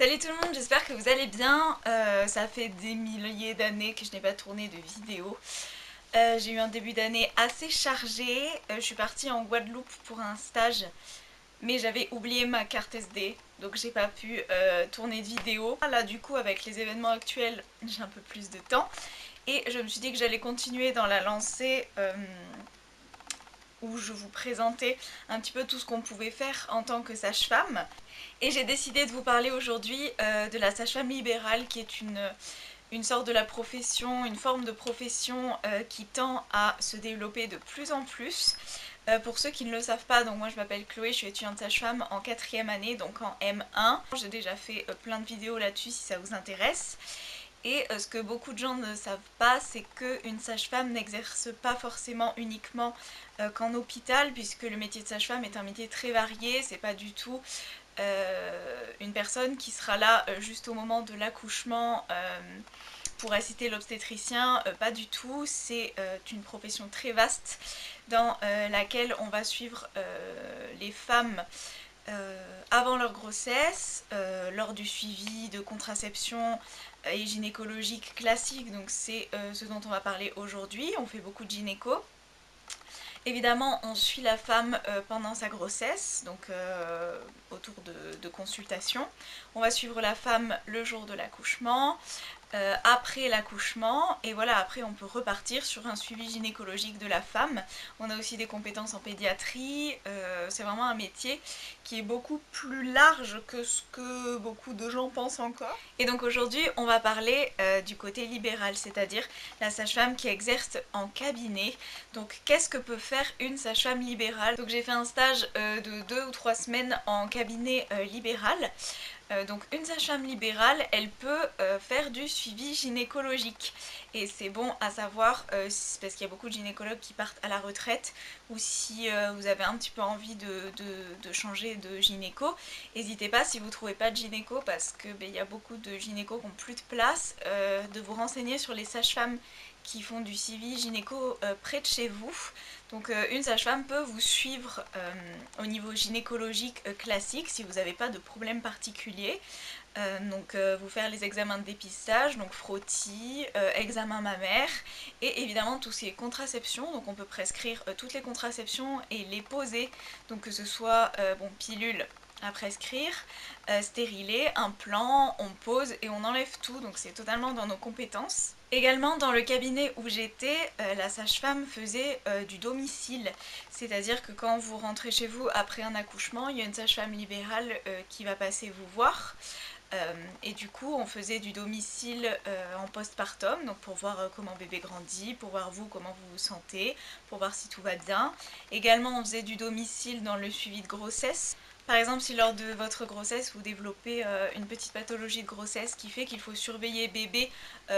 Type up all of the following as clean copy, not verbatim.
Salut tout le monde, j'espère que vous allez bien. Ça fait des milliers d'années que je n'ai pas tourné de vidéo. J'ai eu un début d'année assez chargé. Je suis partie en Guadeloupe pour un stage, mais j'avais oublié ma carte SD, donc j'ai pas pu tourner de vidéo. Là du coup avec les événements actuels, j'ai un peu plus de temps. Et je me suis dit que j'allais continuer dans la lancée où je vous présentais un petit peu tout ce qu'on pouvait faire en tant que sage-femme. Et j'ai décidé de vous parler aujourd'hui de la sage-femme libérale, qui est une sorte de la profession, une forme de profession qui tend à se développer de plus en plus. Pour ceux qui ne le savent pas, donc moi je m'appelle Chloé, je suis étudiante sage-femme en 4e année, donc en M1. J'ai déjà fait plein de vidéos là-dessus si ça vous intéresse. Et ce que beaucoup de gens ne savent pas, c'est qu'une sage-femme n'exerce pas forcément uniquement qu'en hôpital, puisque le métier de sage-femme est un métier très varié, c'est pas du tout une personne qui sera là juste au moment de l'accouchement pour assister l'obstétricien, pas du tout. C'est une profession très vaste dans laquelle on va suivre les femmes avant leur grossesse, lors du suivi de contraception et gynécologique classique, donc c'est ce dont on va parler aujourd'hui. On fait beaucoup de gynéco. Évidemment, on suit la femme pendant sa grossesse, donc autour de consultations. On va suivre la femme le jour de l'accouchement, après l'accouchement, et voilà, après on peut repartir sur un suivi gynécologique de la femme. On a aussi des compétences en pédiatrie, c'est vraiment un métier qui est beaucoup plus large que ce que beaucoup de gens pensent encore. Et donc aujourd'hui on va parler du côté libéral, c'est-à-dire la sage-femme qui exerce en cabinet. Donc qu'est-ce que peut faire une sage-femme libérale? Donc j'ai fait un stage de 2 ou 3 semaines en cabinet libéral. Donc une sage-femme libérale, elle peut faire du suivi gynécologique. Et c'est bon à savoir, parce qu'il y a beaucoup de gynécologues qui partent à la retraite, ou si vous avez un petit peu envie de changer de gynéco, n'hésitez pas, si vous ne trouvez pas de gynéco, parce que y a beaucoup de gynécos qui n'ont plus de place, de vous renseigner sur les sages-femmes qui font du suivi gynéco près de chez vous. Donc une sage-femme peut vous suivre au niveau gynécologique classique si vous n'avez pas de problème particulier. Donc vous faire les examens de dépistage, donc frottis, examen mammaire, et évidemment tout ce qui est contraception. Donc on peut prescrire toutes les contraceptions et les poser, donc que ce soit pilule à prescrire, stérilet, implant, on pose et on enlève tout, donc c'est totalement dans nos compétences. Également dans le cabinet où j'étais, la sage-femme faisait du domicile, c'est-à-dire que quand vous rentrez chez vous après un accouchement, il y a une sage-femme libérale qui va passer vous voir. Et du coup on faisait du domicile en postpartum, donc pour voir comment bébé grandit, pour voir vous comment vous vous sentez, pour voir si tout va bien. Également on faisait du domicile dans le suivi de grossesse. Par exemple, si lors de votre grossesse vous développez une petite pathologie de grossesse qui fait qu'il faut surveiller bébé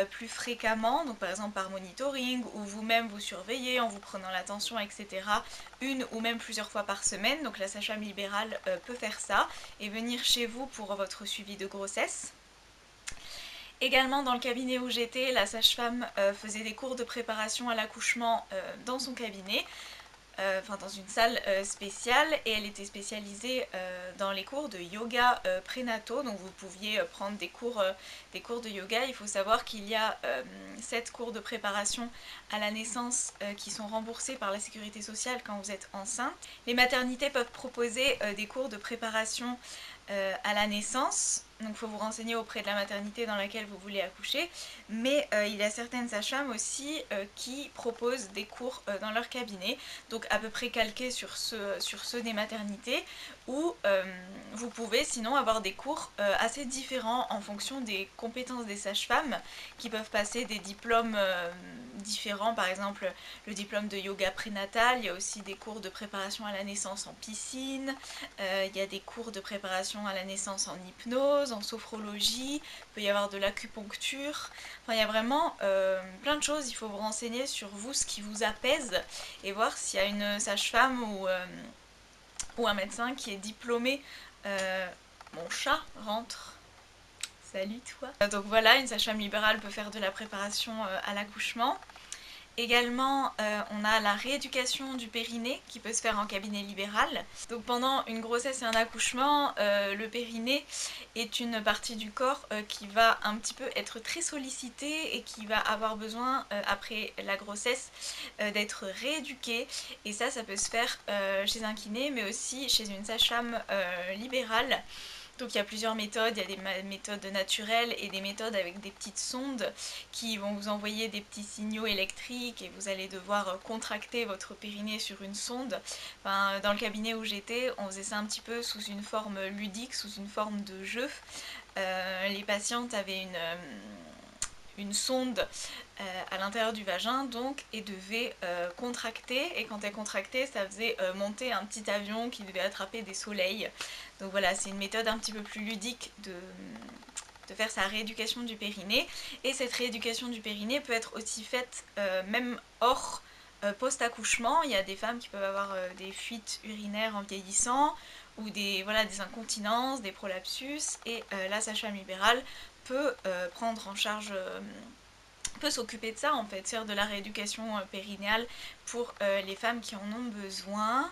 plus fréquemment, donc par exemple par monitoring, ou vous-même vous surveillez en vous prenant la tension, etc., une ou même plusieurs fois par semaine, donc la sage-femme libérale peut faire ça et venir chez vous pour votre suivi de grossesse. Également dans le cabinet où j'étais, la sage-femme faisait des cours de préparation à l'accouchement dans son cabinet, dans une salle spéciale, et elle était spécialisée dans les cours de yoga prénataux, donc vous pouviez prendre des cours de yoga. Il faut savoir qu'il y a 7 cours de préparation à la naissance qui sont remboursés par la sécurité sociale quand vous êtes enceinte. Les maternités peuvent proposer des cours de préparation à la naissance, donc il faut vous renseigner auprès de la maternité dans laquelle vous voulez accoucher, mais il y a certaines sages-femmes aussi qui proposent des cours dans leur cabinet, donc à peu près calqués sur ceux des maternités, où vous pouvez sinon avoir des cours assez différents en fonction des compétences des sages-femmes, qui peuvent passer des diplômes différents, par exemple le diplôme de yoga prénatal. Il y a aussi des cours de préparation à la naissance en piscine, il y a des cours de préparation à la naissance en hypnose, en sophrologie, il peut y avoir de l'acupuncture, enfin il y a vraiment plein de choses. Il faut vous renseigner sur vous, ce qui vous apaise, et voir s'il y a une sage-femme ou un médecin qui est diplômé. Mon chat rentre. Salut toi. Donc voilà, une sage-femme libérale peut faire de la préparation à l'accouchement. Également, on a la rééducation du périnée qui peut se faire en cabinet libéral. Donc pendant une grossesse et un accouchement, le périnée est une partie du corps qui va un petit peu être très sollicitée et qui va avoir besoin, après la grossesse, d'être rééduquée. Et ça peut se faire chez un kiné, mais aussi chez une sage-femme libérale. Donc il y a plusieurs méthodes, il y a des méthodes naturelles et des méthodes avec des petites sondes qui vont vous envoyer des petits signaux électriques et vous allez devoir contracter votre périnée sur une sonde. Enfin, dans le cabinet où j'étais, on faisait ça un petit peu sous une forme ludique, sous une forme de jeu. Les patientes avaient une sonde à l'intérieur du vagin donc et devait contracter, et quand elle contractait ça faisait monter un petit avion qui devait attraper des soleils. Donc voilà, c'est une méthode un petit peu plus ludique de faire sa rééducation du périnée, et cette rééducation du périnée peut être aussi faite même hors post-accouchement. Il y a des femmes qui peuvent avoir des fuites urinaires en vieillissant ou des incontinences, des prolapsus, et la sage-femme libérale peut prendre en charge, peut s'occuper de ça en fait, faire de la rééducation périnéale pour les femmes qui en ont besoin.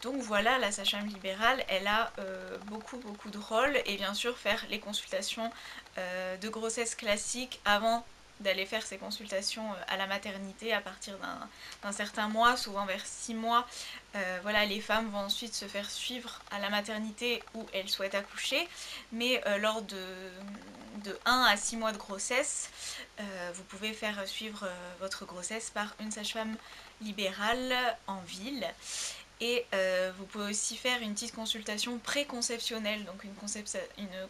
Donc voilà, la sage-femme libérale, elle a beaucoup de rôles, et bien sûr faire les consultations de grossesse classiques avant d'aller faire ces consultations à la maternité à partir d'un certain mois, souvent vers 6 mois. Voilà, les femmes vont ensuite se faire suivre à la maternité où elles souhaitent accoucher, mais lors de 1 à 6 mois de grossesse, vous pouvez faire suivre votre grossesse par une sage-femme libérale en ville. Et vous pouvez aussi faire une petite consultation préconceptionnelle, donc une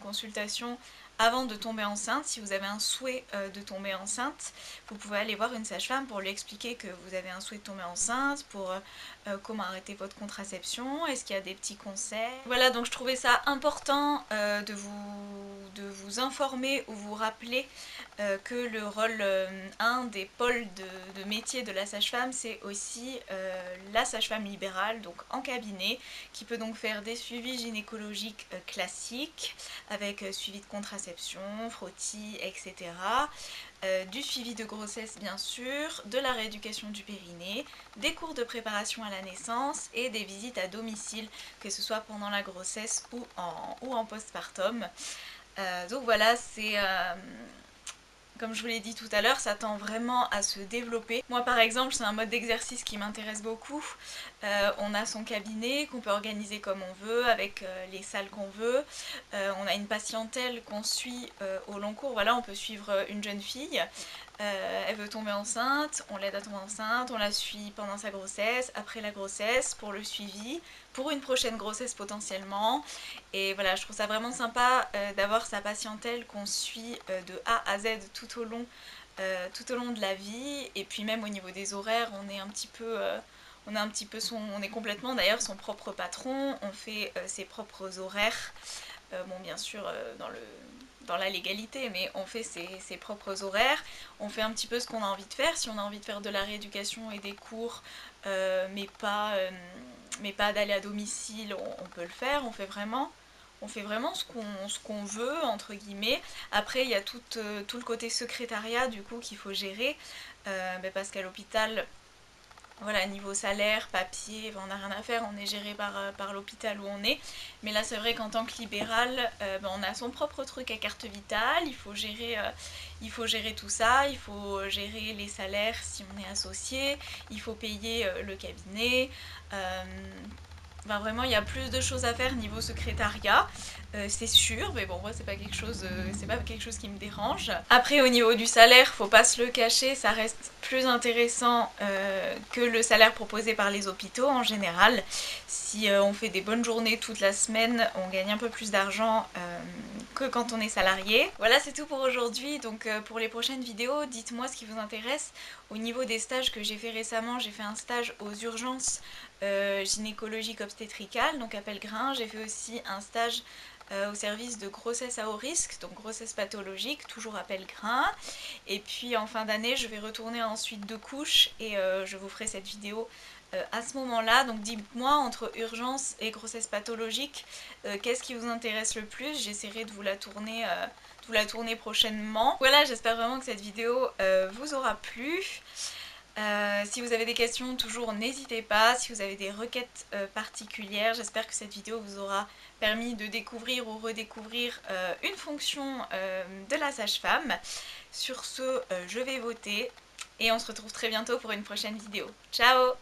consultation avant de tomber enceinte. Si vous avez un souhait de tomber enceinte, vous pouvez aller voir une sage-femme pour lui expliquer que vous avez un souhait de tomber enceinte, pour comment arrêter votre contraception, est-ce qu'il y a des petits conseils. Voilà, donc je trouvais ça important de vous informer ou vous rappeler que le rôle, un des pôles de métier de la sage-femme, c'est aussi la sage-femme libérale, donc en cabinet, qui peut donc faire des suivis gynécologiques classiques, avec suivi de contraception, frottis, etc. Du suivi de grossesse bien sûr, de la rééducation du périnée, des cours de préparation à la naissance et des visites à domicile, que ce soit pendant la grossesse ou en postpartum. Donc voilà, c'est... comme je vous l'ai dit tout à l'heure, ça tend vraiment à se développer. Moi par exemple, c'est un mode d'exercice qui m'intéresse beaucoup. On a son cabinet qu'on peut organiser comme on veut, avec les salles qu'on veut. On a une patientèle qu'on suit au long cours. Voilà, on peut suivre une jeune fille. Elle veut tomber enceinte, on l'aide à tomber enceinte, on la suit pendant sa grossesse, après la grossesse, pour le suivi, pour une prochaine grossesse potentiellement. Et voilà, je trouve ça vraiment sympa d'avoir sa patientèle qu'on suit de A à Z tout au long de la vie. Et puis même au niveau des horaires, on est complètement d'ailleurs son propre patron, on fait ses propres horaires. Bon, bien sûr, dans la légalité, mais on fait ses propres horaires, on fait un petit peu ce qu'on a envie de faire. Si on a envie de faire de la rééducation et des cours, mais pas d'aller à domicile, on peut le faire. On fait vraiment ce qu'on veut, entre guillemets. Après, il y a tout le côté secrétariat, du coup, qu'il faut gérer, parce qu'à l'hôpital, voilà, niveau salaire, papier, on n'a rien à faire, on est géré par l'hôpital où on est. Mais là, c'est vrai qu'en tant que libéral, on a son propre truc à carte vitale, il faut gérer tout ça, il faut gérer les salaires si on est associé, il faut payer le cabinet. Vraiment, il y a plus de choses à faire niveau secrétariat, c'est sûr, mais bon, moi c'est pas quelque chose qui me dérange. Après, au niveau du salaire, faut pas se le cacher, ça reste plus intéressant que le salaire proposé par les hôpitaux en général. Si on fait des bonnes journées toute la semaine, on gagne un peu plus d'argent que quand on est salarié. Voilà, c'est tout pour aujourd'hui. Donc pour les prochaines vidéos, dites-moi ce qui vous intéresse. Au niveau des stages que j'ai fait récemment, j'ai fait un stage aux urgences gynécologique obstétricale, donc à Pellegrin. J'ai fait aussi un stage au service de grossesse à haut risque, donc grossesse pathologique, toujours à Pellegrin. Et puis en fin d'année, je vais retourner en suite de couches, et je vous ferai cette vidéo à ce moment-là. Donc dites-moi, entre urgence et grossesse pathologique, qu'est-ce qui vous intéresse le plus? J'essaierai de vous la tourner prochainement. Voilà, j'espère vraiment que cette vidéo vous aura plu. Si vous avez des questions, toujours n'hésitez pas. Si vous avez des requêtes particulières, j'espère que cette vidéo vous aura permis de découvrir ou redécouvrir une fonction de la sage-femme. Sur ce, je vais voter et on se retrouve très bientôt pour une prochaine vidéo. Ciao!